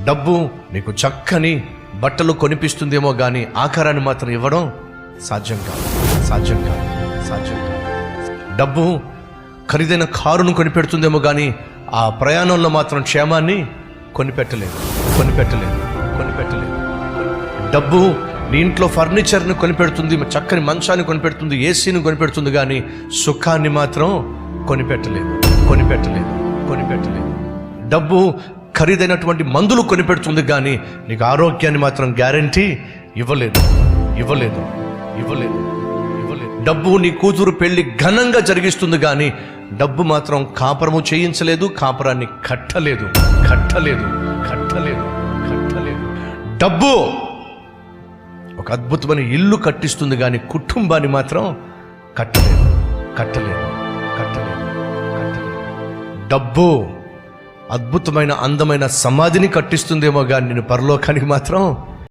డబ్బు నీకు చక్కని బట్టలు కొనిపిస్తుందేమో కానీ ఆకారాన్ని మాత్రం ఇవ్వడం సాధ్యం కాదు. డబ్బు ఖరీదైన కారును కొనిపెడుతుందేమో కానీ ఆ ప్రయాణంలో మాత్రం క్షేమాన్ని కొనిపెట్టలేదు. డబ్బు నీ ఇంట్లో ఫర్నిచర్ని కొనిపెడుతుంది, చక్కని మంచాన్ని కొనిపెడుతుంది, ఏసీని కొనిపెడుతుంది, కానీ సుఖాన్ని మాత్రం కొనిపెట్టలేదు. డబ్బు ఖరీదైనటువంటి మందులు కొనిపెడుతుంది, కానీ నీకు ఆరోగ్యాన్ని మాత్రం గ్యారంటీ ఇవ్వలేదు. డబ్బు నీ కూతురు పెళ్లి ఘనంగా జరిగిస్తుంది, కానీ డబ్బు మాత్రం కాపురము చేయించలేదు, కాపురాన్ని కట్టలేదు. డబ్బు ఒక అద్భుతమైన ఇల్లు కట్టిస్తుంది, కానీ కుటుంబాన్ని మాత్రం కట్టలేదు. డబ్బు అద్భుతమైన అందమైన సమాధిని కట్టిస్తుందేమో కానీ నేను పరలోకానికి మాత్రం